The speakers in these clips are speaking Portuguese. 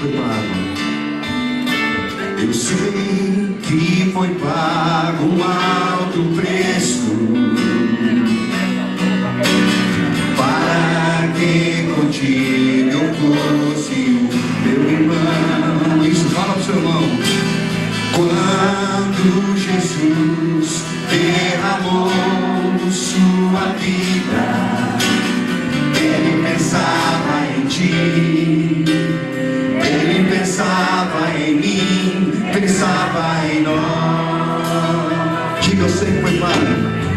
foi pago. Eu sei que foi pago um alto preço para que contigo eu fosse o meu irmão. Isso, fala pro seu irmão. Quando Jesus derramou sua vida, Ele pensava em ti, Ele pensava em mim, pensava em nós. Diga, eu sei que foi pago.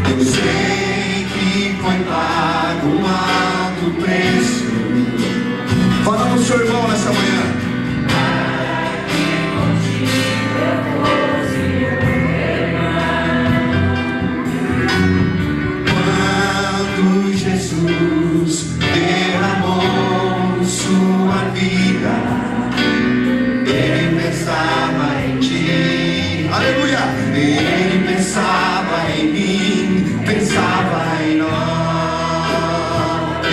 Eu sei que foi pago um alto preço. Fala pro seu irmão nessa manhã. Quando Jesus derramou sua vida, Ele pensava em ti. Aleluia! Ele pensava em mim, pensava em nós.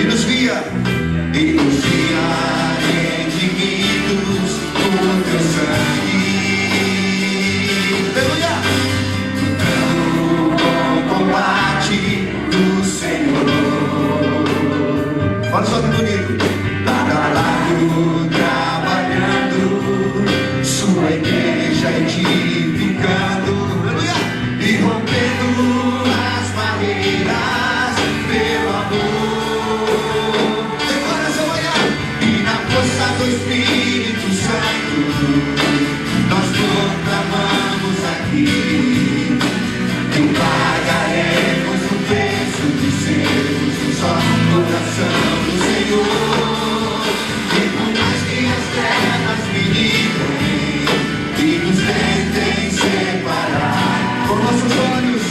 E nos via redimidos por teu sangue. Aleluia! Lutando o bom combate do Senhor. Olha só que bonito. Lado a lado, trabalhando, sua igreja edificando, aleluia, e rompendo as barreiras pelo amor. Declara essa manhã. E na força do Espírito Santo, nós proclamamos aqui que pagaremos o preço de sermos um só coração do Senhor. E por mais que as trevas me livrem e nos tentem separar, com nossos olhos,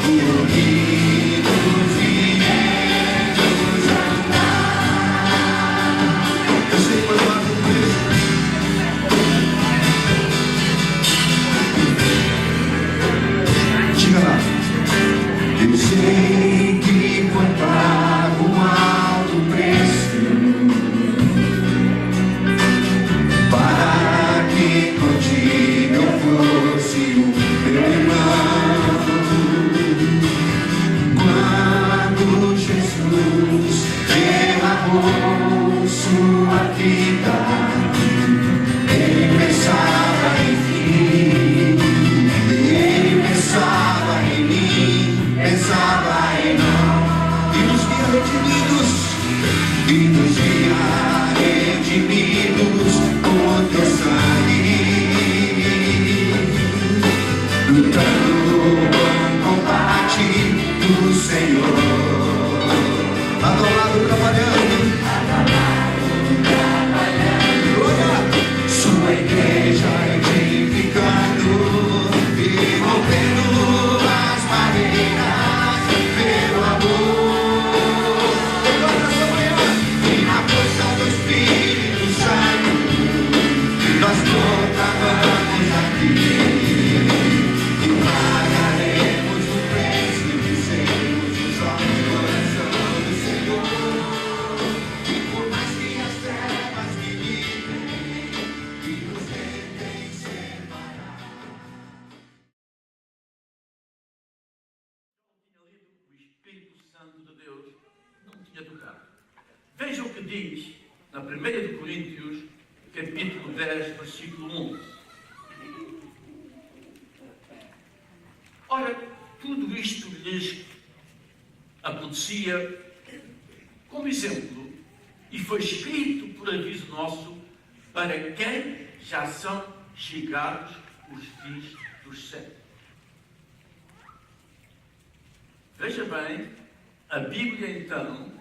unidos iremos andar. Eu sei que foi pago o preço. Diga lá. Eu sei que foi pago um alto preço para que contigo eu fosse o meu irmão. Quando Jesus derramou sua vida, Ele pensava em ti, Ele pensava em mim, pensava em nós, e nos via redimidos por teu sangue, lutando o bom combate do Senhor. Lado a lado trabalhando, glória, sua igreja edificando e rompendo as barreiras pelo amor. Declara essa manhã. E na força do Espírito Santo, nós proclamamos aqui que pagaremos o preço de sermos um só coração do Senhor. E por mais que as trevas me livrem e nos tentem separar. Tinha lido o Espírito Santo de Deus, não tinha tocado. Veja o que diz na 1 de Coríntios, capítulo 10, versículo 11. Ora, tudo isto lhes acontecia como exemplo e foi escrito por aviso nosso para quem já são chegados os fins dos séculos. Veja bem, a Bíblia então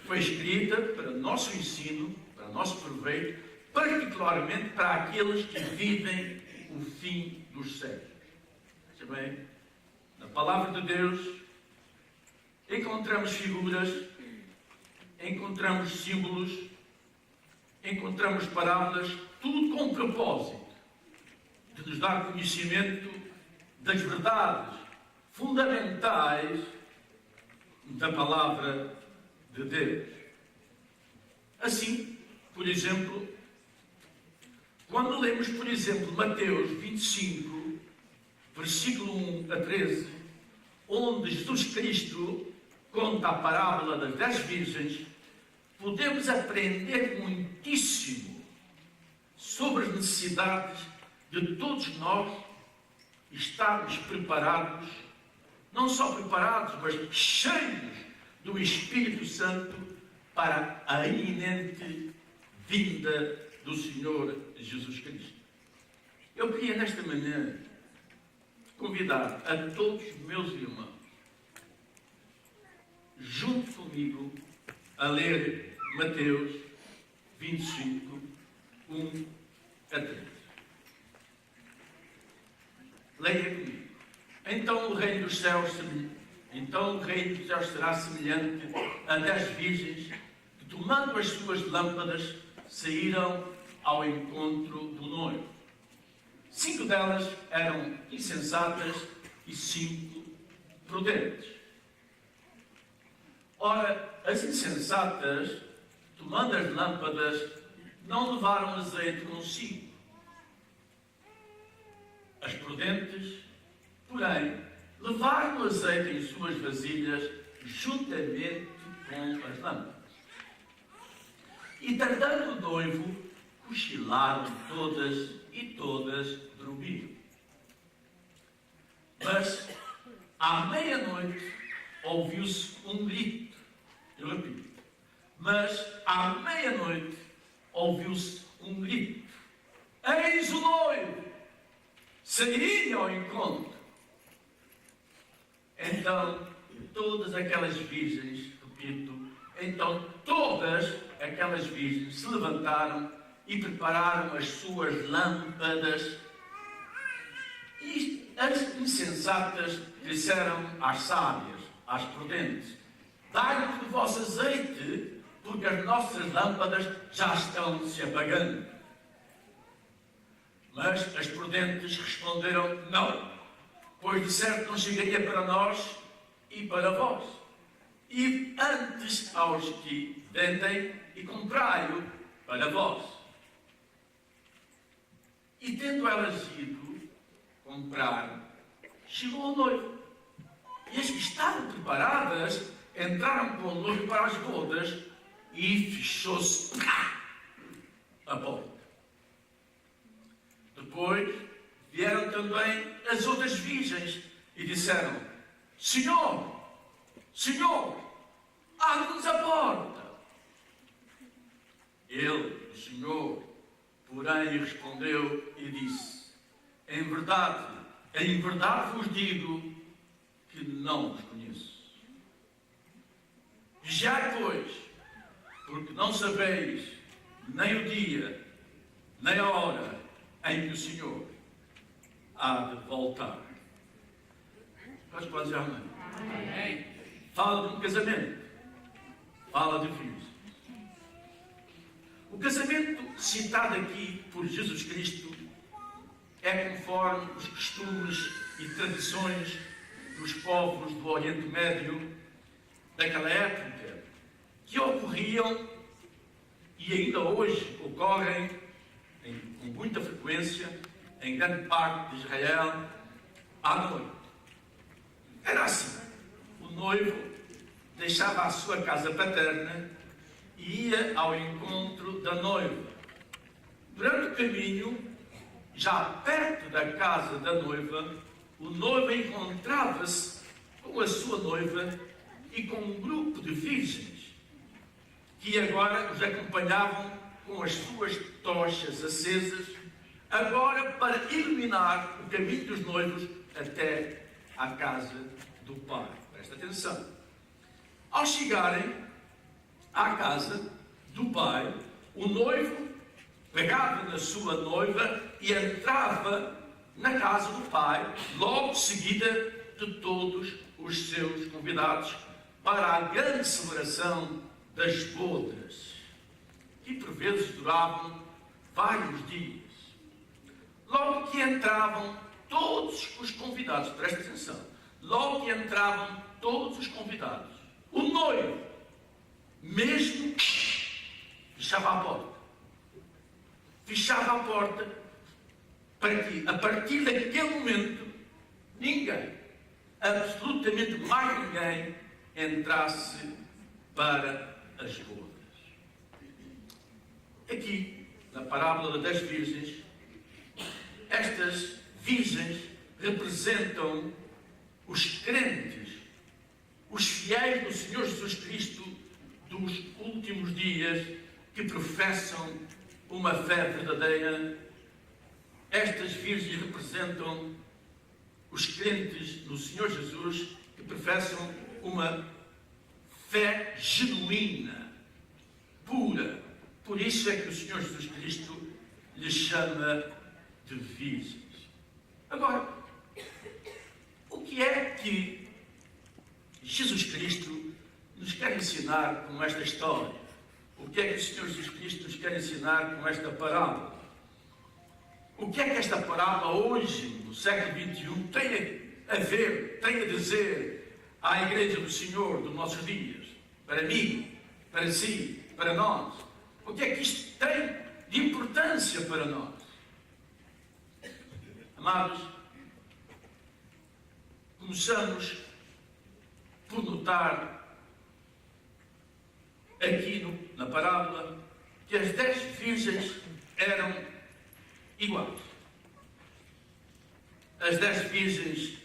foi escrita para nosso ensino, para nosso proveito, particularmente para aqueles que vivem o fim dos séculos. Veja bem, na palavra de Deus encontramos figuras, encontramos símbolos, encontramos parábolas, tudo com o propósito de nos dar conhecimento das verdades fundamentais da palavra de Deus. Assim, por exemplo, quando lemos, por exemplo, Mateus 25, versículo 1 a 13, onde Jesus Cristo conta a parábola das 10 virgens, podemos aprender muitíssimo sobre as necessidades de todos nós estarmos preparados, não só preparados, mas cheios do Espírito Santo para a iminente vinda do Senhor Jesus Cristo. Eu queria nesta manhã convidar a todos os meus irmãos, junto comigo, a ler Mateus 25, 1 a 3. Leia comigo. Então o reino dos céus será semelhante a 10 virgens que, tomando as suas lâmpadas, saíram ao encontro do noivo. 5 delas eram insensatas e 5 prudentes. Ora, as insensatas, tomando as lâmpadas, não levaram azeite consigo. As prudentes, porém, levaram azeite em suas vasilhas, juntamente com as lâmpadas. E tardando o noivo, cochilaram todas e todas dormiram. Mas, à meia-noite, ouviu-se um grito. Eu repito. Mas, à meia-noite, ouviu-se um grito. Eis o noivo! Saí ao encontro. Então, todas aquelas virgens, repito, então todas aquelas virgens se levantaram e prepararam as suas lâmpadas. E as insensatas disseram às sábias, às prudentes: dai-nos do vosso azeite, porque as nossas lâmpadas já estão se apagando. Mas as prudentes responderam: não, pois de certo não chegaria para nós e para vós. E antes aos que vendem e comprai-o para vós. E tendo elas ido comprar, chegou o noivo. E as que estavam preparadas entraram com o noivo para as bodas e fechou-se a porta. Depois vieram também as outras virgens e disseram: Senhor, Senhor, abre-nos a porta. Ele, o Senhor, porém, respondeu e disse: em verdade vos digo que não vos conheço. Vigiai, pois, porque não sabeis nem o dia, nem a hora em que o Senhor há de voltar. Mas pode dizer amém? Amém. Fala de um casamento. Fala de filhos. O casamento citado aqui por Jesus Cristo é conforme os costumes e tradições dos povos do Oriente Médio daquela época, que ocorriam e ainda hoje ocorrem com muita frequência em grande parte de Israel à noite. Era assim: o noivo deixava a sua casa paterna e ia ao encontro da noiva. Durante o caminho, já perto da casa da noiva, o noivo encontrava-se com a sua noiva e com um grupo de virgens que agora os acompanhavam com as suas tochas acesas, agora para iluminar o caminho dos noivos até à casa do pai. Presta atenção. Ao chegarem à casa do pai, o noivo pegava na sua noiva e entrava na casa do pai, logo seguida de todos os seus convidados para a grande celebração das bodas, que por vezes duravam vários dias. Logo que entravam todos os convidados, presta atenção, logo que entravam todos os convidados, o noivo, mesmo fechava a porta. Fechava a porta para que, a partir daquele momento, ninguém, absolutamente mais ninguém, entrasse para as bodas. Aqui, na parábola das virgens, estas virgens representam os crentes, os fiéis do Senhor Jesus Cristo dos últimos dias, que professam uma fé verdadeira. Estas virgens representam os crentes do Senhor Jesus, que professam uma fé genuína, pura. Por isso é que o Senhor Jesus Cristo lhes chama de virgens. Agora, o que é que Jesus Cristo nos quer ensinar com esta história? O que é que o Senhor Jesus Cristo nos quer ensinar com esta parábola? O que é que esta parábola hoje, no século XXI, tem a ver, tem a dizer à Igreja do Senhor dos nossos dias? Para mim, para si, para nós. O que é que isto tem de importância para nós? Amados, começamos por notar aqui na parábola que as 10 virgens eram iguais. As 10 eram virgens,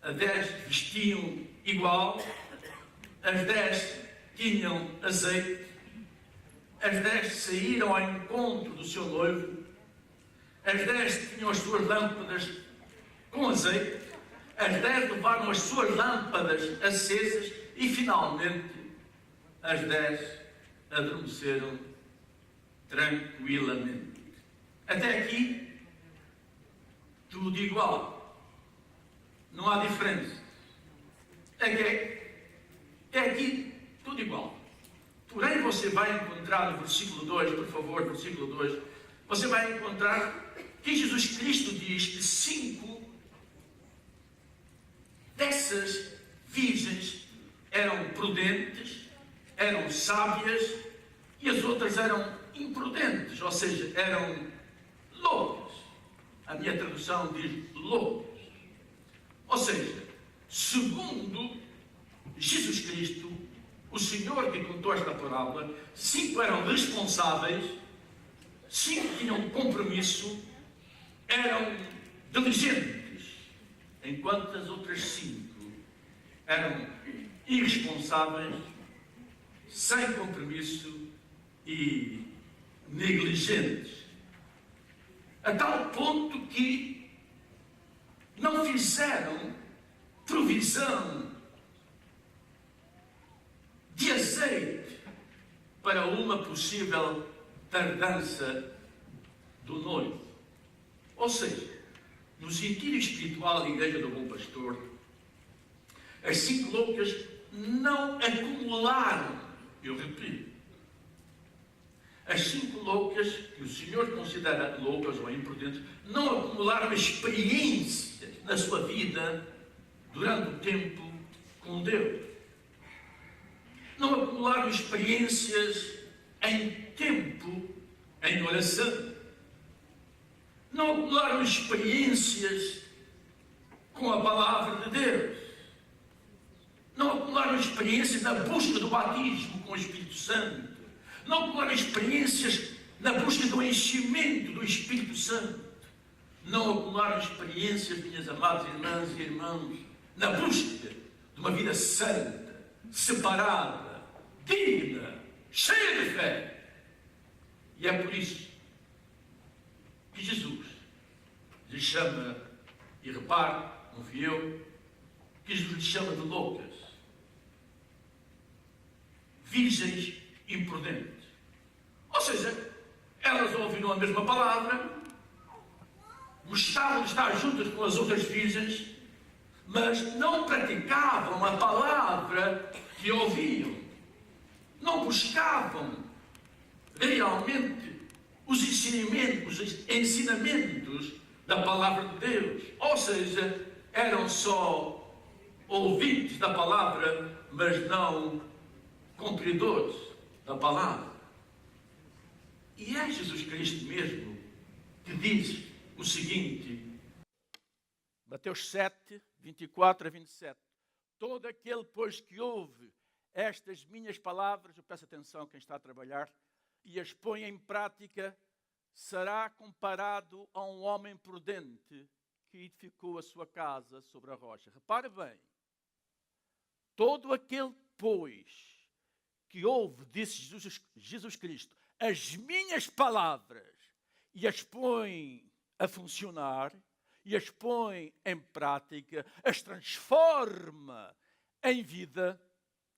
as 10 vestiam igual, as 10 tinham azeite, as 10 saíram ao encontro do seu noivo, as 10 tinham as suas lâmpadas com azeite, as 10 levaram as suas lâmpadas acesas e, finalmente, as 10 adormeceram tranquilamente. Até aqui, tudo igual. Não há diferença. Até aqui, tudo igual. Porém, você vai encontrar no versículo 2, por favor, versículo 2, você vai encontrar que Jesus Cristo diz que 5 dessas virgens eram prudentes, eram sábias, e as outras eram imprudentes, ou seja, eram loucas. A minha tradução diz loucas. Ou seja, segundo Jesus Cristo, o Senhor que contou esta parábola, 5 eram responsáveis, 5 tinham compromisso, eram diligentes, enquanto as outras 5 eram irresponsáveis, sem compromisso e negligentes. A tal ponto que não fizeram provisão de azeite para uma possível tardança do noivo. Ou seja, no sentido espiritual da Igreja do Bom Pastor, as 5 loucas não acumularam, eu repito, as 5 loucas, que o Senhor considera loucas ou imprudentes, não acumularam experiências na sua vida durante o tempo com Deus. Não acumularam experiências em tempo, em oração. Não acumularam experiências com a palavra de Deus. Não acumularam experiências na busca do batismo com o Espírito Santo. Não acumularam experiências na busca do enchimento do Espírito Santo. Não acumularam experiências, minhas amadas irmãs e irmãos, na busca de uma vida santa, separada, digna, cheia de fé. E é por isso que Jesus lhe chama, e repare, não fui eu, que Jesus lhe chama de loucas, virgens imprudentes. Ou seja, elas ouviram a mesma palavra, gostavam de estar juntas com as outras virgens, mas não praticavam a palavra que ouviam. Não buscavam realmente os ensinamentos da palavra de Deus. Ou seja, eram só ouvintes da palavra, mas não cumpridores da palavra. E é Jesus Cristo mesmo que diz o seguinte, Mateus 7, 24 a 27. Todo aquele, pois, que ouve estas minhas palavras, eu peço atenção a quem está a trabalhar, e as põe em prática, será comparado a um homem prudente que edificou a sua casa sobre a rocha. Repare bem, todo aquele, pois, que ouve, disse Jesus Cristo, as minhas palavras e as põe a funcionar, e as põe em prática, as transforma em vida,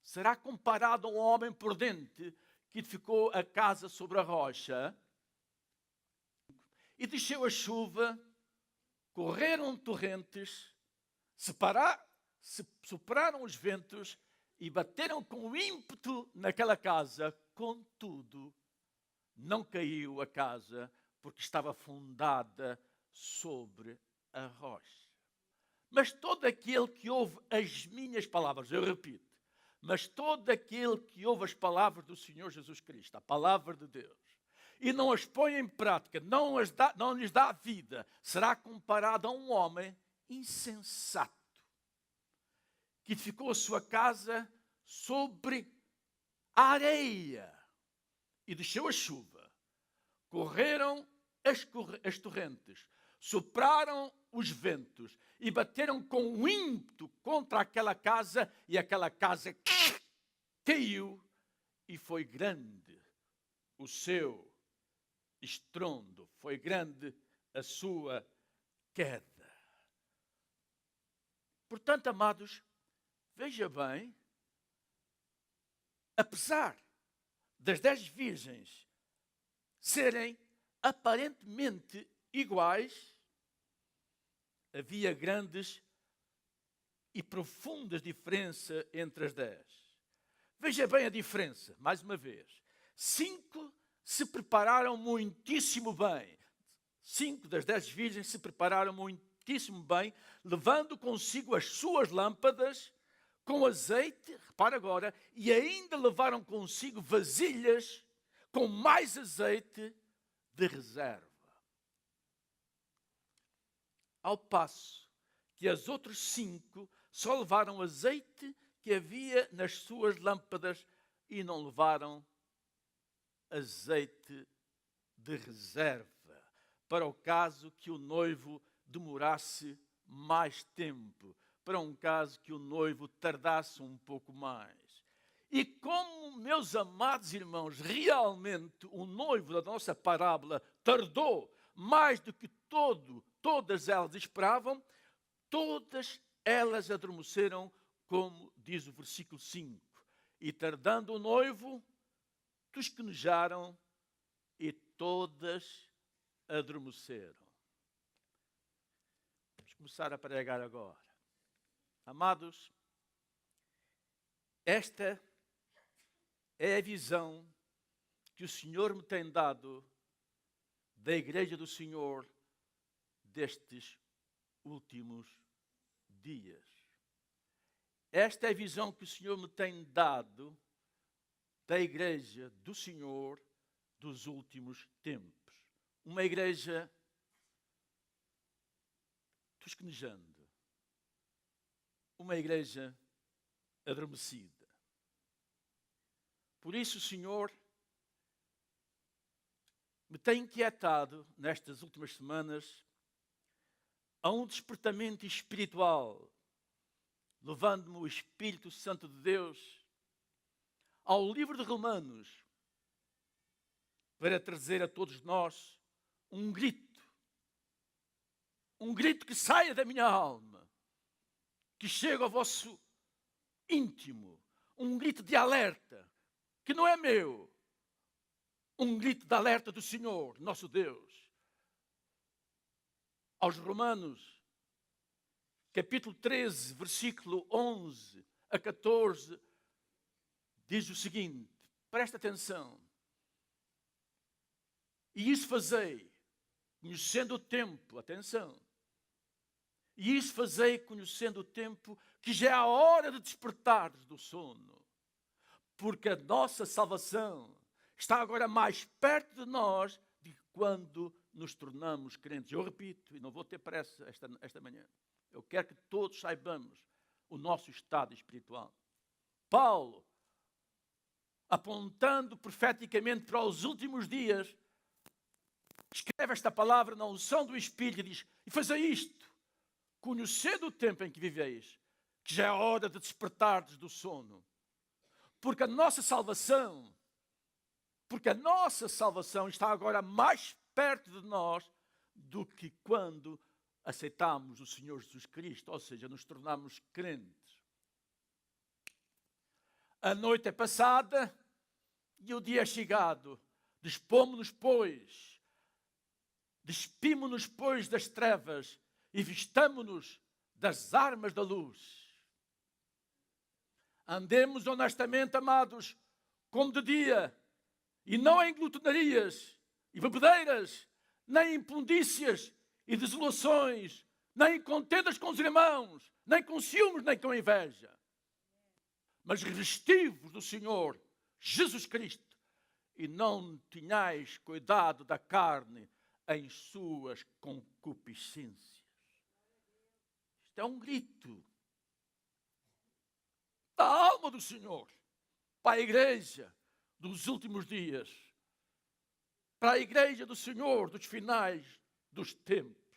será comparado a um homem prudente que edificou a casa sobre a rocha, e desceu a chuva, correram torrentes, sopraram os ventos e bateram com ímpeto naquela casa. Contudo, não caiu a casa, porque estava fundada sobre a rocha. Mas todo aquele que ouve as minhas palavras, eu repito, mas todo aquele que ouve as palavras do Senhor Jesus Cristo, a palavra de Deus, e não as põe em prática, não lhes dá vida, será comparado a um homem insensato, que edificou a sua casa sobre a areia, e desceu a chuva, correram as torrentes, sopraram os ventos e bateram com ímpeto contra aquela casa, e aquela casa caiu, e foi grande o seu estrondo, foi grande a sua queda. Portanto, amados, veja bem, apesar das 10 virgens serem aparentemente iguais, havia grandes e profundas diferenças entre as 10. Veja bem a diferença, mais uma vez. 5 se prepararam muitíssimo bem. 5 das 10 virgens se prepararam muitíssimo bem, levando consigo as suas lâmpadas com azeite, repara agora, e ainda levaram consigo vasilhas com mais azeite de reserva. Ao passo que as outras 5 só levaram azeite que havia nas suas lâmpadas e não levaram azeite de reserva, para o caso que o noivo demorasse mais tempo, para um caso que o noivo tardasse um pouco mais. E como, meus amados irmãos, realmente o noivo da nossa parábola tardou mais do que todas elas esperavam, todas elas adormeceram, como diz o versículo 5. E tardando o noivo, tosquenejaram e todas adormeceram. Vamos começar a pregar agora. Amados, esta é a visão que o Senhor me tem dado da Igreja do Senhor destes últimos dias. Esta é a visão que o Senhor me tem dado da Igreja do Senhor dos últimos tempos. Uma igreja tosquenejando. Uma igreja adormecida. Por isso o Senhor me tem inquietado nestas últimas semanas a um despertamento espiritual, levando-me o Espírito Santo de Deus ao livro de Romanos, para trazer a todos nós um grito que saia da minha alma, que chegue ao vosso íntimo, um grito de alerta, que não é meu, um grito de alerta do Senhor, nosso Deus. Aos Romanos, capítulo 13, versículo 11 a 14, diz o seguinte, presta atenção. E isso fazei, conhecendo o tempo, atenção. E isso fazei, conhecendo o tempo, que já é a hora de despertares do sono. porque a nossa salvação está agora mais perto de nós de quando nos tornamos crentes. Eu repito, e não vou ter pressa esta manhã, eu quero que todos saibamos o nosso estado espiritual. Paulo, apontando profeticamente para os últimos dias, escreve esta palavra na unção do Espírito e diz: e fazei isto, conhecendo o tempo em que viveis, que já é hora de despertardes do sono. Porque a nossa salvação está agora mais perto de nós do que quando aceitamos o Senhor Jesus Cristo, ou seja, nos tornamos crentes. A noite é passada e o dia é chegado. Despomos-nos, pois, despimos-nos, pois, das trevas e vistamo-nos das armas da luz. Andemos honestamente, amados, como de dia, e não em glutonarias e bebedeiras, nem impundícias e desolações, nem contendas com os irmãos, nem com ciúmes, nem com inveja. Mas revesti-vos do Senhor Jesus Cristo, e não tenhais cuidado da carne em suas concupiscências. Isto é um grito da alma do Senhor para a igreja dos últimos dias, para a igreja do Senhor dos finais dos tempos.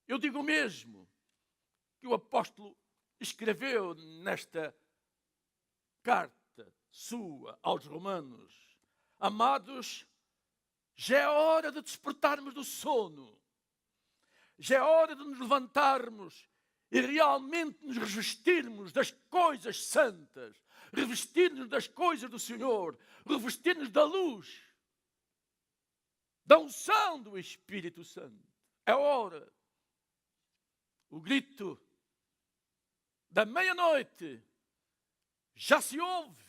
Eu digo mesmo que o apóstolo escreveu nesta carta sua aos Romanos: amados, já é hora de despertarmos do sono, já é hora de nos levantarmos e realmente nos revestirmos das coisas santas, revestir-nos das coisas do Senhor, revestir-nos da luz, da unção do Espírito Santo. É hora. O grito da meia-noite já se ouve.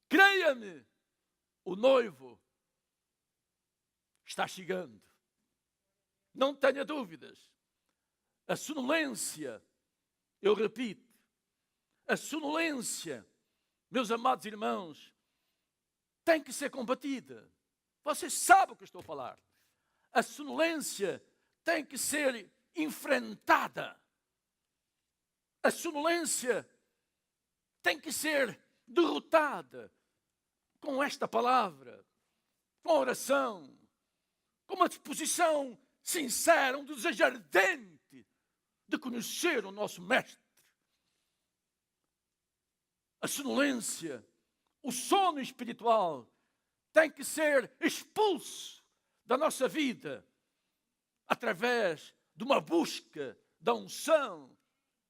Creia-me, o noivo está chegando. Não tenha dúvidas. A sonolência, eu repito, a sonolência, meus amados irmãos, tem que ser combatida. Vocês sabem o que eu estou a falar. A sonolência tem que ser enfrentada. A sonolência tem que ser derrotada com esta palavra, com a oração, com uma disposição sincera, um desejo ardente de conhecer o nosso Mestre. A sonolência, o sono espiritual tem que ser expulso da nossa vida através de uma busca da unção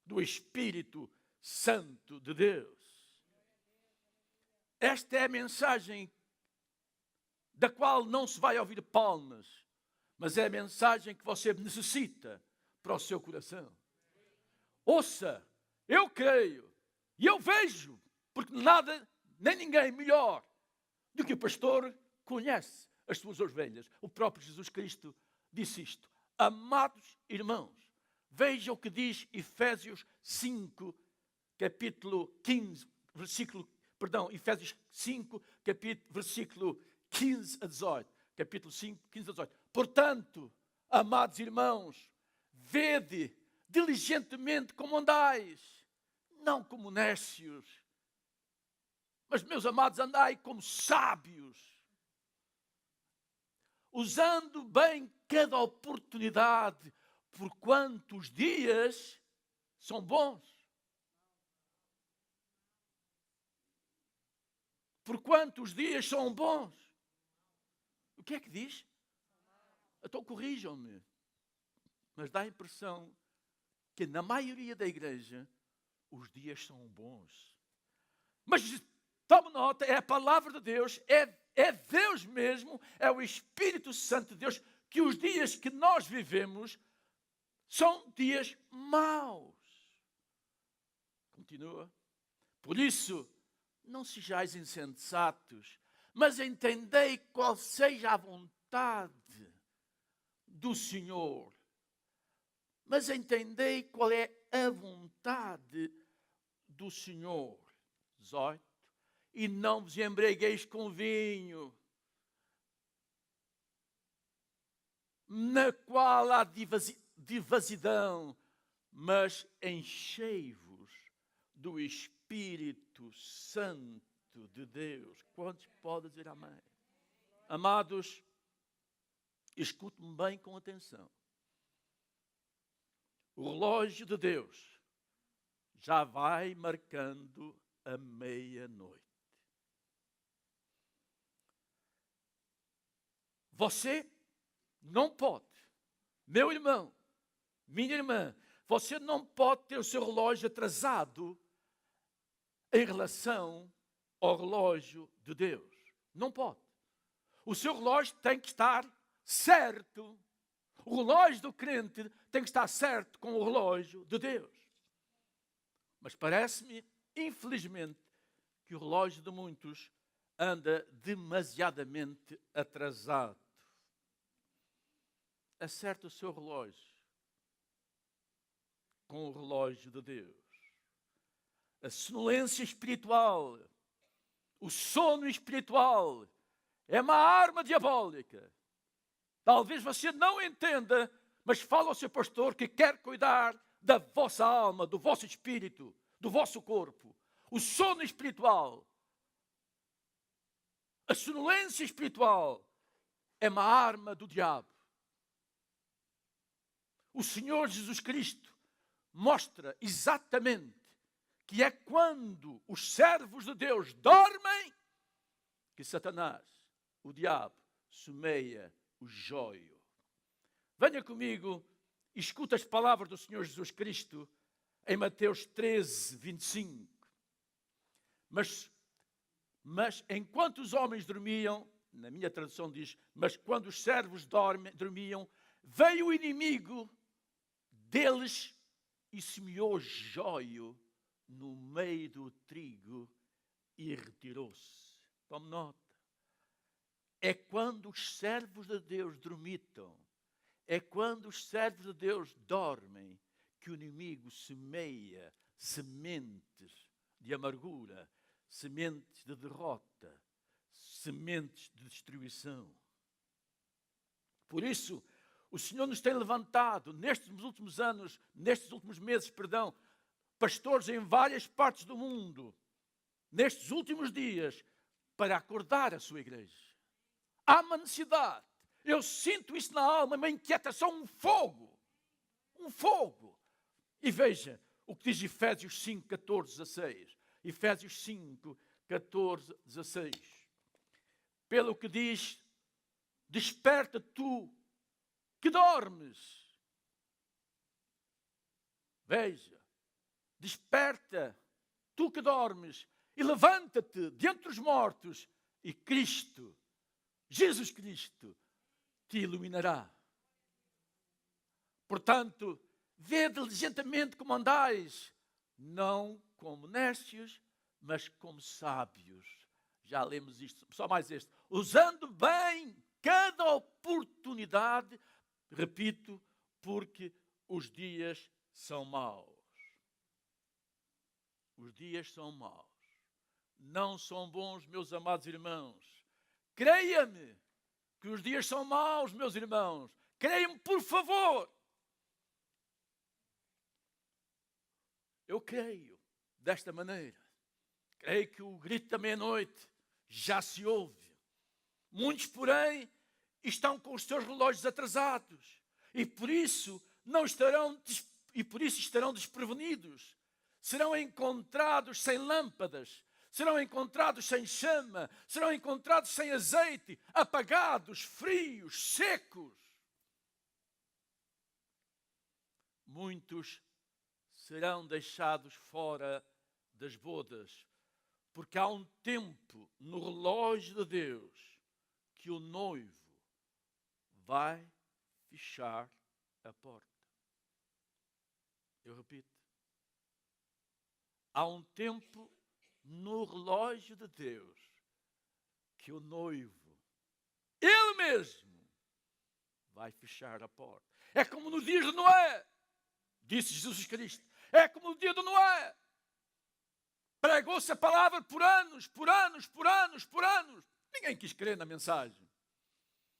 do Espírito Santo de Deus. Esta é a mensagem da qual não se vai ouvir palmas, mas é a mensagem que você necessita para o seu coração. Ouça, eu creio e eu vejo, porque nada nem ninguém melhor do que o pastor conhece as suas ovelhas. O próprio Jesus Cristo disse isto. Amados irmãos, vejam o que diz Efésios 5, capítulo 15, Efésios 5, versículo 15 a 18. Capítulo 5, 15 a 18. Portanto, amados irmãos, vede diligentemente como andais, não como nércios, mas, meus amados, andai como sábios, usando bem cada oportunidade, porquanto os dias são bons. Porquanto os dias são bons. O que é que diz? Então corrijam-me. Mas dá a impressão que na maioria da igreja os dias são bons. Mas tome nota, é a palavra de Deus, é Deus mesmo, é o Espírito Santo de Deus, que os dias que nós vivemos são dias maus. Continua. Por isso, não sejais insensatos, mas entendei qual seja a vontade do Senhor. Mas entendei qual é a vontade do Senhor. 18. E não vos embregueis com vinho, na qual há divasidão, mas enchei-vos do Espírito Santo de Deus. Quantos podem dizer amém? Amados, escute-me bem com atenção. O relógio de Deus já vai marcando a meia-noite. Você não pode, meu irmão, minha irmã, você não pode ter o seu relógio atrasado em relação ao relógio de Deus. Não pode. O seu relógio tem que estar certo. O relógio do crente tem que estar certo com o relógio de Deus. Mas parece-me, infelizmente, que o relógio de muitos anda demasiadamente atrasado. Acerte o seu relógio com o relógio de Deus. A sonolência espiritual, o sono espiritual, é uma arma diabólica. Talvez você não entenda, mas fala ao seu pastor que quer cuidar da vossa alma, do vosso espírito, do vosso corpo. O sono espiritual, a sonolência espiritual é uma arma do diabo. O Senhor Jesus Cristo mostra exatamente que é quando os servos de Deus dormem que Satanás, o diabo, semeia o joio. Venha comigo e escuta as palavras do Senhor Jesus Cristo em Mateus 13, 25. Mas enquanto os homens dormiam, na minha tradução diz, mas quando os servos dormiam, veio o inimigo deles e semeou joio no meio do trigo e retirou-se. Tome nota. É quando os servos de Deus dormitam, é quando os servos de Deus dormem, que o inimigo semeia sementes de amargura, sementes de derrota, sementes de destruição. Por isso, o Senhor nos tem levantado nestes últimos meses, pastores em várias partes do mundo, nestes últimos dias, para acordar a sua igreja. Há uma necessidade. Eu sinto isso na alma, uma inquietação, um fogo. Um fogo. E veja o que diz Efésios 5, 14, 16. Efésios 5, 14, 16. Pelo que diz, desperta tu que dormes. Veja, desperta tu que dormes e levanta-te de entre os mortos e Cristo, Jesus Cristo, te iluminará. Portanto, vê diligentemente como andais, não como néscios, mas como sábios. Já lemos isto, só mais este. Usando bem cada oportunidade, repito, porque os dias são maus. Os dias são maus. Não são bons, meus amados irmãos. Creia-me que os dias são maus, meus irmãos. Creia-me, por favor. Eu creio desta maneira. Creio que o grito da meia-noite já se ouve. Muitos, porém, estão com os seus relógios atrasados e por isso estarão desprevenidos. Serão encontrados sem lâmpadas, serão encontrados sem chama, serão encontrados sem azeite, apagados, frios, secos. Muitos serão deixados fora das bodas, porque há um tempo no relógio de Deus que o noivo vai fechar a porta. Eu repito. Há um tempo no relógio de Deus que o noivo, ele mesmo, vai fechar a porta. É como nos dias de Noé, disse Jesus Cristo. É como no dia de Noé. Pregou-se a palavra por anos, por anos, por anos, por anos. Ninguém quis crer na mensagem.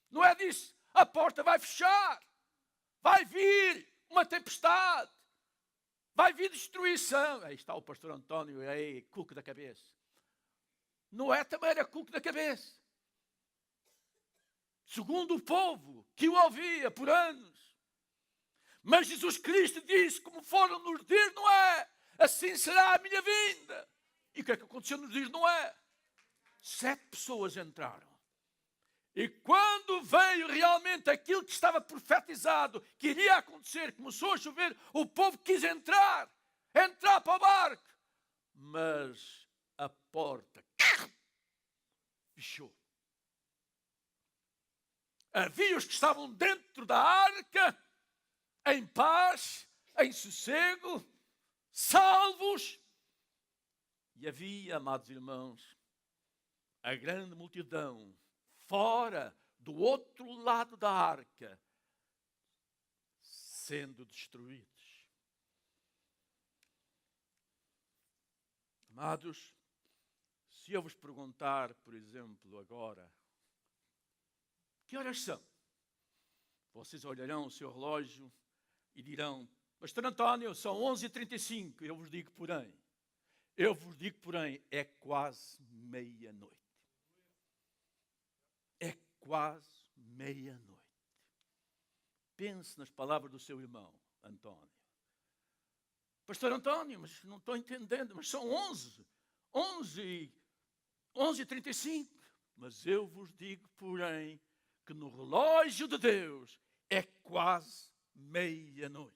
Noé disse, a porta vai fechar. Vai vir uma tempestade. Vai vir destruição. Aí está o pastor António, aí, cuco da cabeça. Noé também era cuco da cabeça. Segundo o povo que o ouvia por anos. Mas Jesus Cristo disse, como foram nos dias de Noé, assim será a minha vinda. E o que é que aconteceu nos dias de Noé? 7 pessoas entraram. E quando veio realmente aquilo que estava profetizado, que iria acontecer, começou a chover, o povo quis entrar para o barco. Mas a porta fechou. Havia os que estavam dentro da arca, em paz, em sossego, salvos. E havia, amados irmãos, a grande multidão fora, do outro lado da arca, sendo destruídos. Amados, se eu vos perguntar, por exemplo, agora, que horas são? Vocês olharão o seu relógio e dirão, pastor António, são 11h35. Eu vos digo, porém, é quase meia-noite. É quase meia-noite. Pense nas palavras do seu irmão, António. Pastor António, mas não estou entendendo, mas são 11h35. Mas eu vos digo, porém, que no relógio de Deus é quase meia-noite.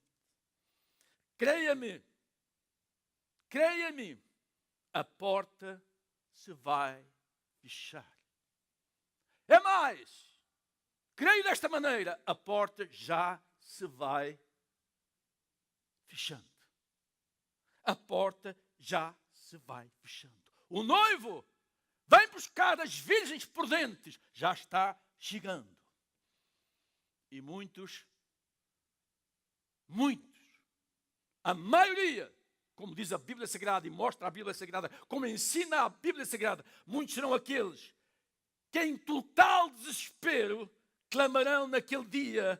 Creia-me, a porta se vai fechar. É mais, creio desta maneira, a porta já se vai fechando. A porta já se vai fechando. O noivo vem buscar as virgens prudentes, já está chegando. E muitos, a maioria, como diz a Bíblia Sagrada e mostra a Bíblia Sagrada, como ensina a Bíblia Sagrada, muitos serão aqueles que em total desespero clamarão naquele dia,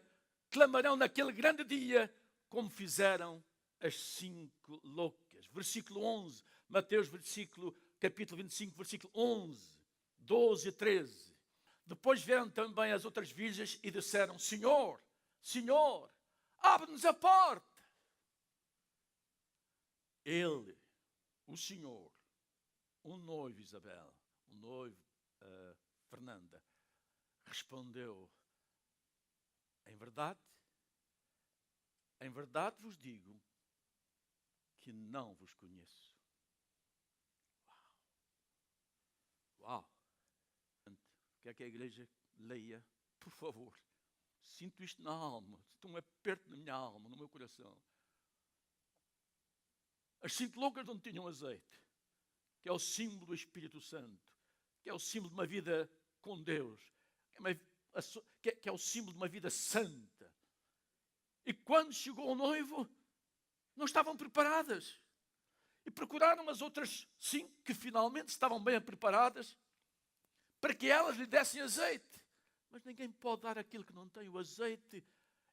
clamarão naquele grande dia, como fizeram as 5 loucas. Versículo 11, Mateus capítulo 25, versículo 11, 12 e 13. Depois vieram também as outras virgens e disseram, Senhor, abre-nos a porta. Ele, o Senhor, o noivo Isabel, o noivo Fernanda, respondeu, em verdade vos digo que não vos conheço. Uau! Quer que a igreja leia? Por favor. Sinto isto na alma, sinto um aperto na minha alma, no meu coração. As 5 loucas não tinham azeite, que é o símbolo do Espírito Santo, que é o símbolo de uma vida com Deus, que é o símbolo de uma vida santa. E quando chegou o noivo, não estavam preparadas. E procuraram as outras 5 que finalmente estavam bem preparadas para que elas lhe dessem azeite. Mas ninguém pode dar aquilo que não tem. O azeite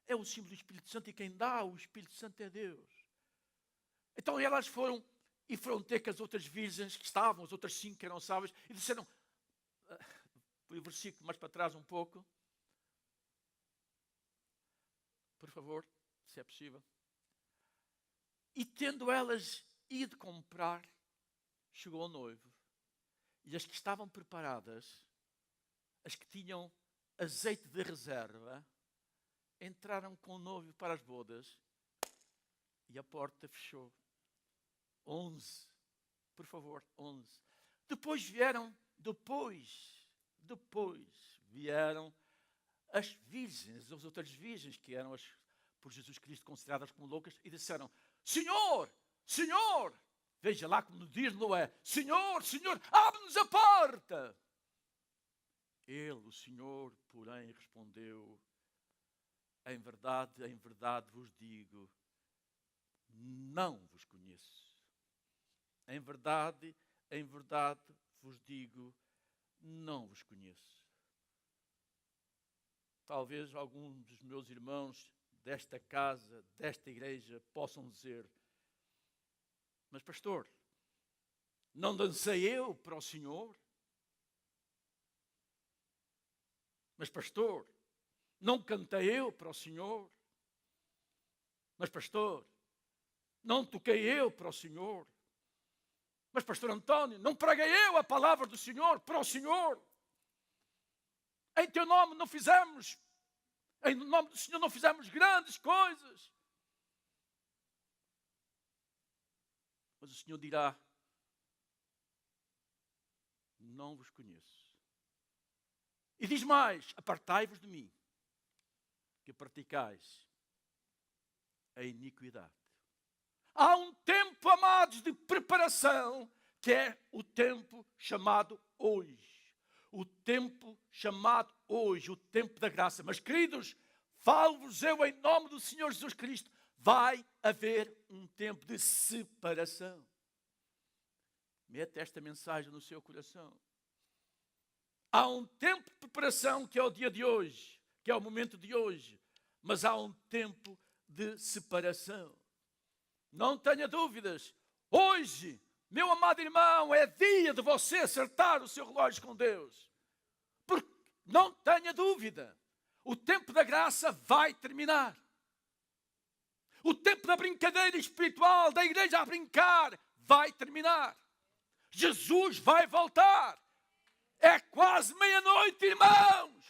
é o símbolo do Espírito Santo e quem dá o Espírito Santo é Deus. Então elas foram ter com as outras virgens que estavam, as outras 5 que eram sábias, e disseram, o versículo mais para trás um pouco, por favor, se é possível. E tendo elas ido comprar, chegou o noivo. E as que estavam preparadas, as que tinham azeite de reserva, entraram com o noivo para as bodas e a porta fechou. 11, por favor, 11. Depois vieram as virgens, as outras virgens que eram por Jesus Cristo consideradas como loucas e disseram, Senhor, veja lá como diz Noé, Senhor, abre-nos a porta. Ele, o Senhor, porém, respondeu, em verdade vos digo, não vos conheço. em verdade vos digo, não vos conheço. Talvez alguns dos meus irmãos desta casa, desta igreja, possam dizer: mas pastor, não dancei eu para o Senhor? Mas pastor, não cantei eu para o Senhor? Mas pastor, não toquei eu para o Senhor? Mas pastor António, não preguei eu a palavra do Senhor para o Senhor? Em teu nome não fizemos, em nome do Senhor não fizemos grandes coisas. Mas o Senhor dirá: não vos conheço. E diz mais: apartai-vos de mim, que praticais a iniquidade. Há um tempo, amados, de preparação, que é o tempo chamado hoje. O tempo chamado hoje, o tempo da graça. Mas, queridos, falo-vos eu em nome do Senhor Jesus Cristo, vai haver um tempo de separação. Mete esta mensagem no seu coração. Há um tempo de preparação, que é o dia de hoje, que é o momento de hoje. Mas há um tempo de separação. Não tenha dúvidas. Hoje, meu amado irmão, é dia de você acertar o seu relógio com Deus. Porque não tenha dúvida. O tempo da graça vai terminar. O tempo da brincadeira espiritual, da igreja a brincar, vai terminar. Jesus vai voltar. É quase meia-noite, irmãos.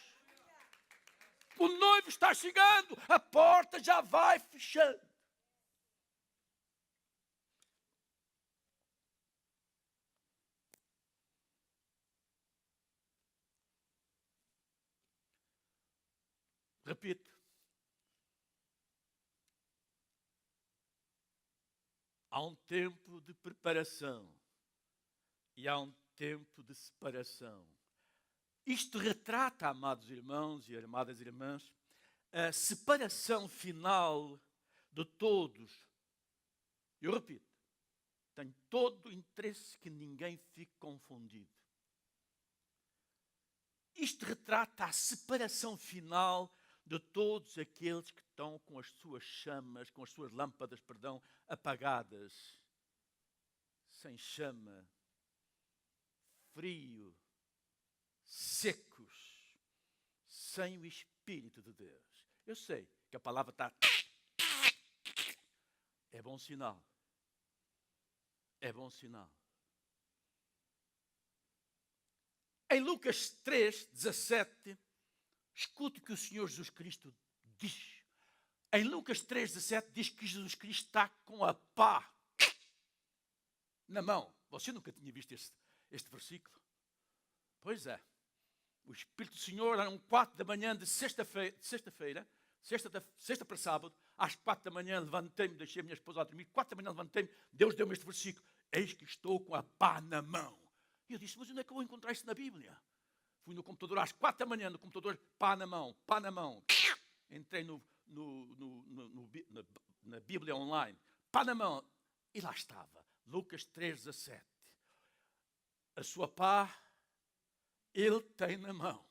O noivo está chegando. A porta já vai fechando. Repito. Há um tempo de preparação e há um tempo de separação. Isto retrata, amados irmãos e amadas irmãs, a separação final de todos. Eu repito, tenho todo o interesse que ninguém fique confundido. Isto retrata a separação final de todos aqueles que estão com as suas chamas, com as suas lâmpadas, apagadas, sem chama, frio, secos, sem o Espírito de Deus. Eu sei que a palavra está... É bom sinal. É bom sinal. Em Lucas 3, 17, escute o que o Senhor Jesus Cristo diz. Em Lucas 3, 17, diz que Jesus Cristo está com a pá na mão. Você nunca tinha visto este versículo? Pois é. O Espírito do Senhor, eram 4 da manhã de sexta para sábado, às 4 da manhã levantei-me, deixei a minha esposa a dormir, 4 da manhã levantei-me, Deus deu-me este versículo: eis que estou com a pá na mão. E eu disse: mas onde é que eu vou encontrar isso na Bíblia? Fui no computador às 4 da manhã, no computador, pá na mão, pá na mão. Entrei na Bíblia online, pá na mão, e lá estava, Lucas 3, 17. A sua pá Ele tem na mão,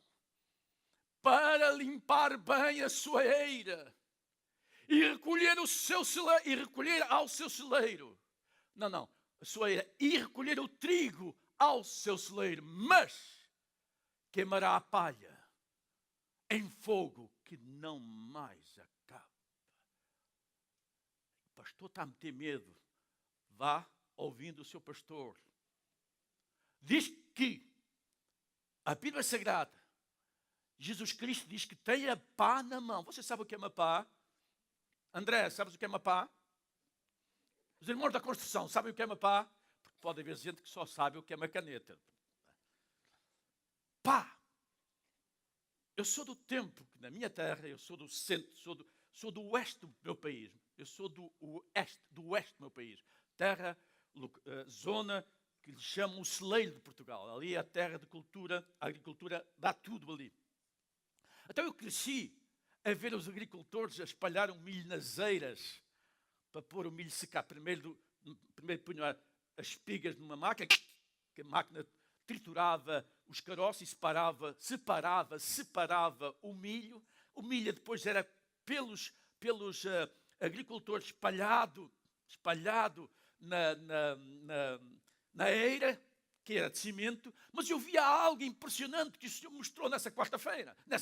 para limpar bem a sua eira e recolher ao seu celeiro. Não, a sua eira, e recolher o trigo ao seu celeiro, mas queimará a palha em fogo que não mais acaba. O pastor está a meter medo. Vá ouvindo o seu pastor. Diz que a Bíblia Sagrada, Jesus Cristo diz que tem a pá na mão. Você sabe o que é uma pá? André, sabes o que é uma pá? Os irmãos da construção sabem o que é uma pá? Porque pode haver gente que só sabe o que é uma caneta. Pá! Eu sou do tempo que na minha terra, eu sou do centro, sou do oeste do meu país. Eu sou do oeste do meu país. Terra, zona que lhe chamam o celeiro de Portugal. Ali é a terra de cultura, a agricultura dá tudo ali. Então eu cresci a ver os agricultores a espalhar o milho nas eiras para pôr o milho secar. Primeiro punham as espigas numa máquina, que a máquina triturava os caroços e separava o milho. O milho depois era pelos agricultores espalhado na eira, que era de cimento. Mas eu via algo impressionante que o Senhor mostrou nessa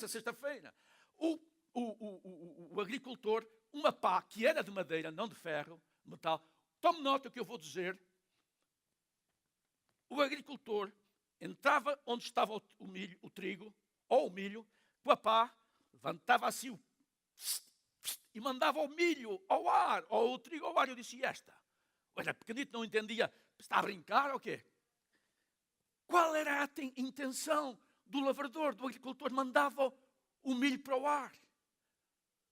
sexta-feira. O agricultor, uma pá que era de madeira, não de ferro, metal. Tome nota do que eu vou dizer. O agricultor entrava onde estava o milho, o trigo, ou o milho, com a pá, levantava assim e mandava o milho ao ar, ou o trigo ao ar. Eu disse, e esta? Eu era pequenito, não entendia. Está a brincar ou quê? Qual era a intenção do lavrador, do agricultor? Mandava o milho para o ar.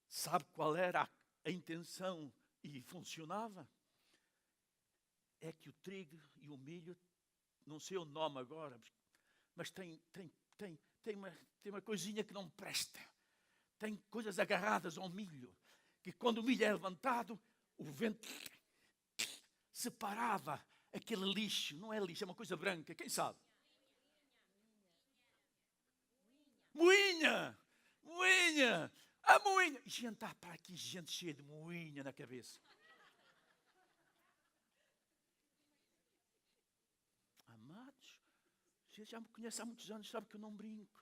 Sabe qual era a intenção e funcionava? É que o trigo e o milho, não sei o nome agora, mas tem uma coisinha que não presta. Tem coisas agarradas ao milho, que quando o milho é levantado, o vento separava aquele lixo. Não é lixo, é uma coisa branca, quem sabe? Moinha! A moinha! E gente, está para aqui gente cheia de moinha na cabeça. Amados, você já me conhece há muitos anos, sabe que eu não brinco.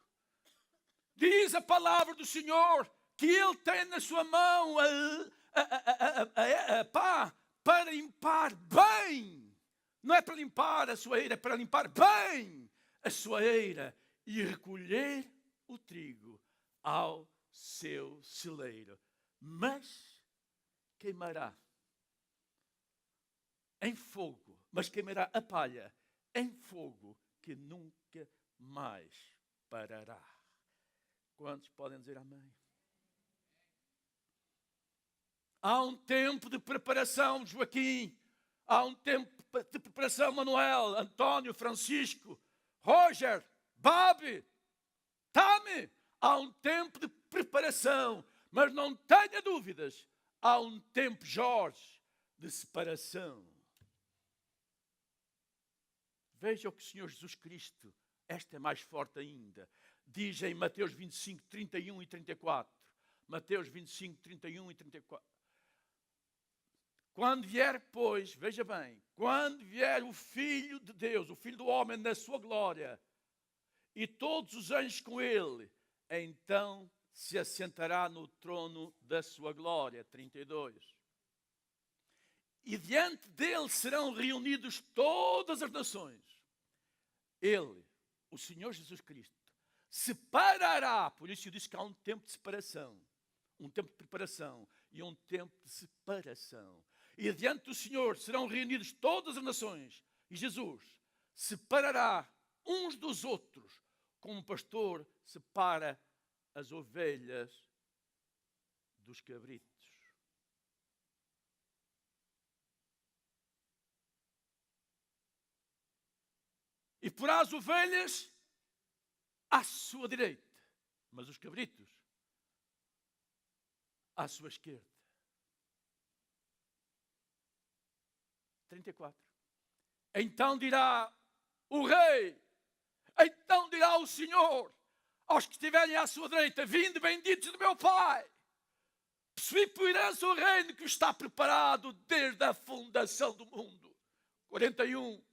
Diz a palavra do Senhor que Ele tem na sua mão a pá para limpar bem. Não é para limpar a sua eira, é para limpar bem a sua eira e recolher o trigo ao seu celeiro. Mas queimará em fogo, mas queimará a palha em fogo que nunca mais parará. Quantos podem dizer amém? Há um tempo de preparação, Joaquim. Há um tempo de preparação, Manuel, António, Francisco, Roger, Babi, Tami. Há um tempo de preparação, mas não tenha dúvidas. Há um tempo, Jorge, de separação. Veja o que o Senhor Jesus Cristo, esta é mais forte ainda, diz em Mateus 25, 31 e 34. Mateus 25, 31 e 34. Quando vier, pois, veja bem, quando vier o Filho de Deus, o Filho do homem na sua glória, e todos os anjos com ele, então se assentará no trono da sua glória. 32. E diante dele serão reunidos todas as nações. Ele, o Senhor Jesus Cristo, separará, por isso eu disse que há um tempo de separação, um tempo de preparação e um tempo de separação. E diante do Senhor serão reunidos todas as nações. E Jesus separará uns dos outros, como um pastor separa as ovelhas dos cabritos. E porá as ovelhas à sua direita, mas os cabritos à sua esquerda. 34. Então dirá o rei, então dirá o Senhor aos que estiverem à sua direita: vinde benditos do meu Pai, possuí por herança o reino que está preparado desde a fundação do mundo. 41.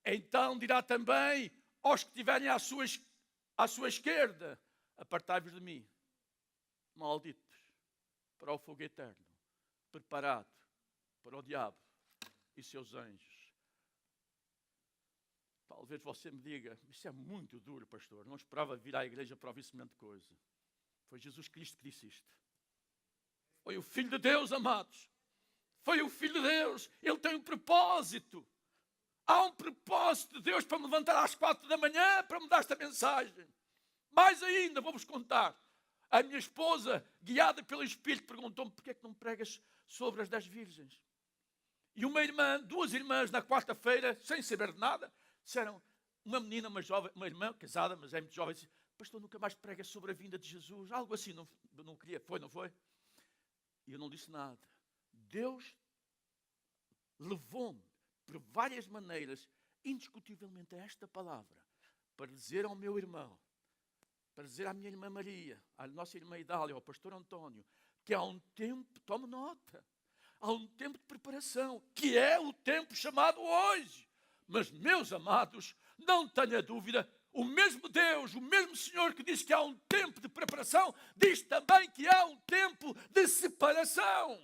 Então dirá também aos que estiverem à sua esquerda: apartai-vos de mim, malditos, para o fogo eterno, preparado para o diabo e seus anjos. Talvez você me diga: isso é muito duro, pastor, não esperava vir à igreja para ouvir semelhante coisa. Foi Jesus Cristo que disse isto. Foi o Filho de Deus, amados. Foi o Filho de Deus. Ele tem um propósito. Há um propósito de Deus para me levantar às 4 da manhã para me dar esta mensagem. Mais ainda, vou-vos contar. A minha esposa, guiada pelo Espírito, perguntou-me: porquê é que não pregas sobre as 10 virgens? E duas irmãs, na quarta-feira, sem saber de nada, disseram, uma menina, uma jovem, uma irmã casada, mas é muito jovem, disse: pastor, nunca mais prega sobre a vinda de Jesus. Algo assim, não queria, não foi? E eu não disse nada. Deus levou-me, por várias maneiras, indiscutivelmente a esta palavra, para dizer ao meu irmão, para dizer à minha irmã Maria, à nossa irmã Idália, ao pastor António, que há um tempo, tome nota, há um tempo de preparação, que é o tempo chamado hoje. Mas, meus amados, não tenha dúvida, o mesmo Deus, o mesmo Senhor que diz que há um tempo de preparação, diz também que há um tempo de separação.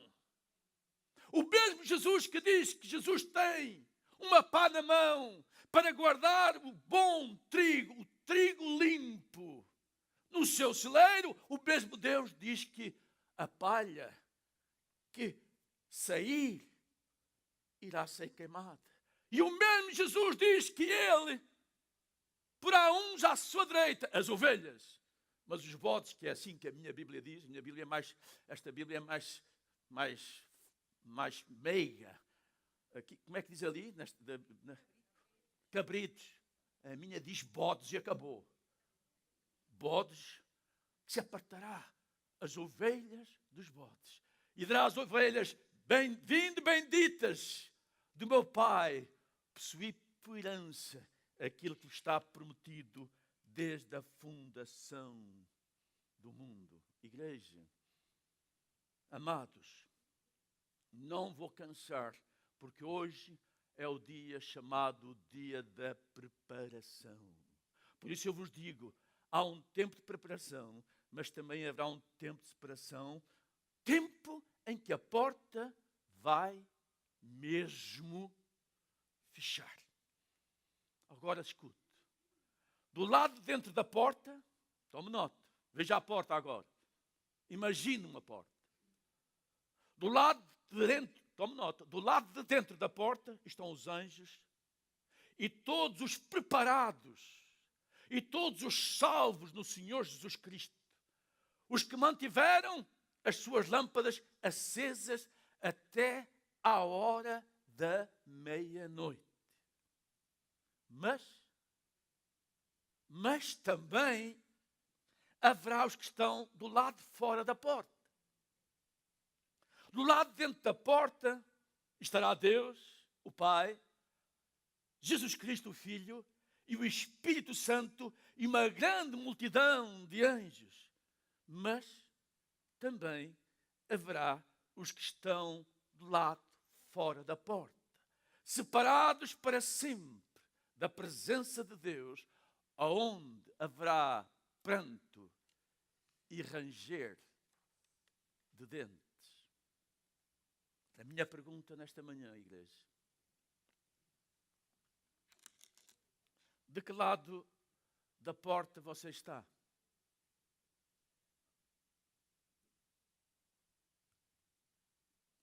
O mesmo Jesus que diz que Jesus tem uma pá na mão para guardar o bom trigo, o trigo limpo, no seu celeiro, o mesmo Deus diz que a palha que sair irá ser queimada. E o mesmo Jesus diz que ele porá uns à sua direita, as ovelhas, mas os bodes, que é assim que a minha Bíblia diz, a minha Bíblia é mais, esta Bíblia é mais meiga. Aqui, como é que diz ali? Cabritos. A minha diz bodes e acabou. Bodes, que se apartará as ovelhas dos bodes. E dará as ovelhas benditas do meu Pai, possuí por herança aquilo que está prometido desde a fundação do mundo. Igreja, amados, não vou cansar, porque hoje é o dia chamado dia da preparação. Por isso eu vos digo, há um tempo de preparação, mas também haverá um tempo de separação, tempo em que a porta vai mesmo fechar. Agora escute. Do lado de dentro da porta, tome nota, veja a porta agora. Imagine uma porta. Do lado de dentro, tome nota, do lado de dentro da porta estão os anjos e todos os preparados e todos os salvos no Senhor Jesus Cristo. Os que mantiveram as suas lâmpadas acesas até à hora da meia-noite. Mas também haverá os que estão do lado de fora da porta. Do lado de dentro da porta estará Deus, o Pai, Jesus Cristo, o Filho, e o Espírito Santo, e uma grande multidão de anjos. Mas também haverá os que estão do lado fora da porta, separados para sempre da presença de Deus, aonde haverá pranto e ranger de dentes. A minha pergunta nesta manhã, igreja: de que lado da porta você está?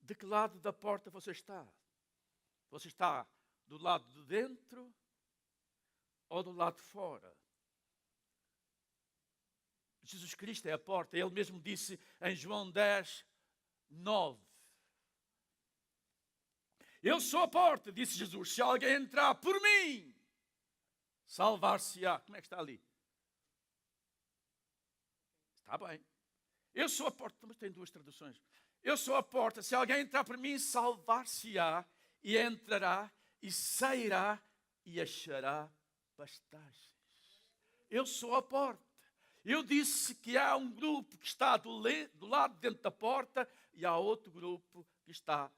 De que lado da porta você está? Você está do lado de dentro ou do lado de fora? Jesus Cristo é a porta. Ele mesmo disse em João 10, 9. Eu sou a porta, disse Jesus. Se alguém entrar por mim, salvar-se-á. Como é que está ali? Está bem. Eu sou a porta, mas tem duas traduções. Eu sou a porta, se alguém entrar por mim, salvar-se-á, e entrará, e sairá, e achará pastagens. Eu sou a porta. Eu disse que há um grupo que está do lado dentro da porta, e há outro grupo que está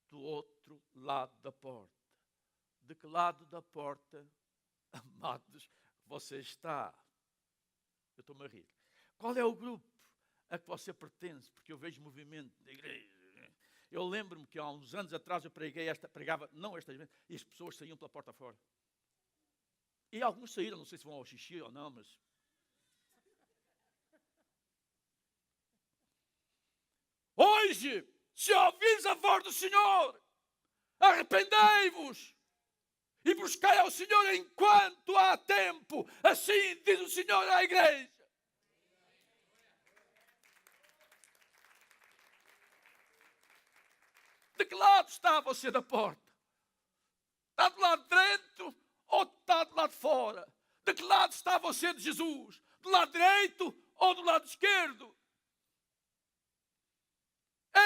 do outro lado da porta. De que lado da porta, amados, você está? Eu estou-me a rir. Qual é o grupo a que você pertence? Porque eu vejo movimento da igreja. Eu lembro-me que há uns anos atrás eu pregava, não esta vez, e as pessoas saíam pela porta fora. E alguns saíram, não sei se vão ao xixi ou não, mas... Hoje, se ouvires a voz do Senhor, arrependei-vos e buscai ao Senhor enquanto há tempo. Assim diz o Senhor à igreja. De que lado está você da porta? Está do lado de dentro ou está do lado de fora? De que lado está você de Jesus? Do lado direito ou do lado esquerdo?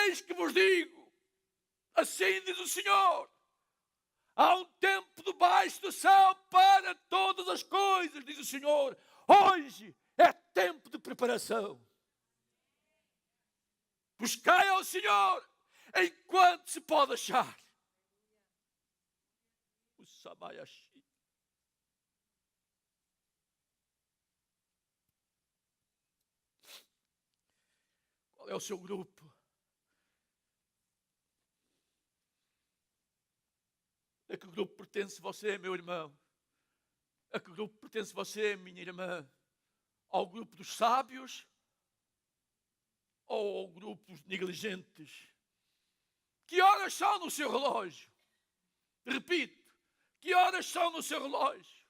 Eis que vos digo, Assim diz o Senhor. Há um tempo debaixo do céu para todas as coisas, diz o Senhor. Hoje é tempo de preparação. Buscai ao Senhor enquanto se pode achar. O Samayashi. Qual é o seu grupo? A que grupo pertence você, meu irmão? A que grupo pertence você, minha irmã? Ao grupo dos sábios ou ao grupo dos negligentes? Que horas são no seu relógio? Repito, que horas são no seu relógio?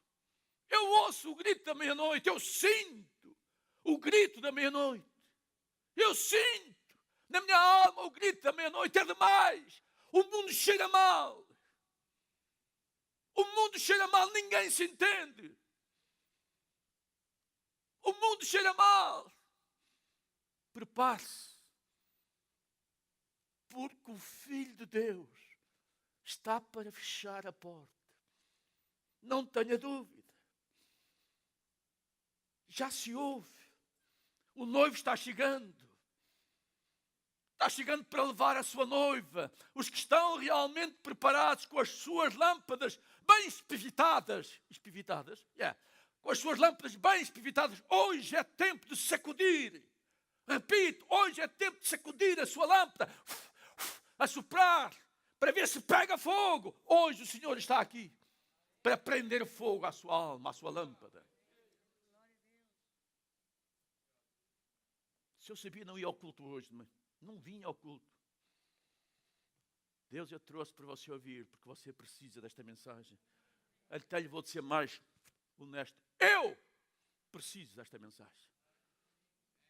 Eu ouço o grito da meia-noite, eu sinto o grito da meia-noite. Eu sinto na minha alma o grito da meia-noite, é demais. O mundo cheira mal. O mundo cheira mal, ninguém se entende. O mundo cheira mal. Prepare-se. Porque o Filho de Deus está para fechar a porta. Não tenha dúvida. Já se ouve. O noivo está chegando. Está chegando para levar a sua noiva. Os que estão realmente preparados com as suas lâmpadas bem espivitadas. Espivitadas? Com as suas lâmpadas bem espivitadas. Hoje é tempo de sacudir. Repito, hoje é tempo de sacudir a sua lâmpada. A soprar. Para ver se pega fogo. Hoje o Senhor está aqui. Para prender fogo à sua alma, à sua lâmpada. Se eu sabia, não ia ao culto hoje, mas não vinha ao culto. Deus eu trouxe para você ouvir, porque você precisa desta mensagem. Até lhe vou dizer mais honesto. Eu preciso desta mensagem.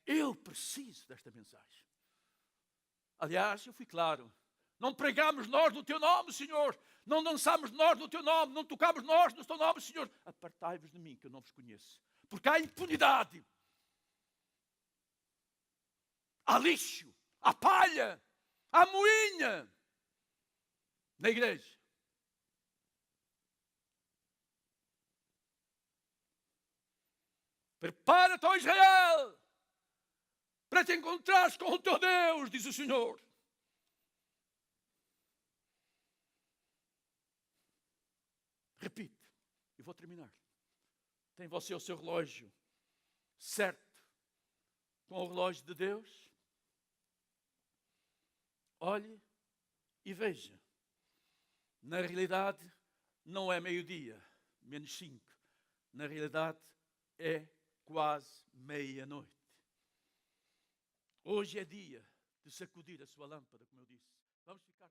Eu preciso desta mensagem. Aliás, eu fui claro. Não pregamos nós no teu nome, Senhor. Não dançamos nós no teu nome. Não tocamos nós no teu nome, Senhor. Apartai-vos de mim, que eu não vos conheço. Porque há impunidade. Há lixo. Há palha. Há moinha. Na igreja. Prepara-te, ó Israel, para te encontrares com o teu Deus, diz o Senhor. Repite, e vou terminar. Tem você o seu relógio certo com o relógio de Deus? Olhe e veja. Na realidade, não é meio-dia, menos 5. Na realidade, é quase meia-noite. Hoje é dia de sacudir a sua lâmpada, como eu disse. Vamos ficar...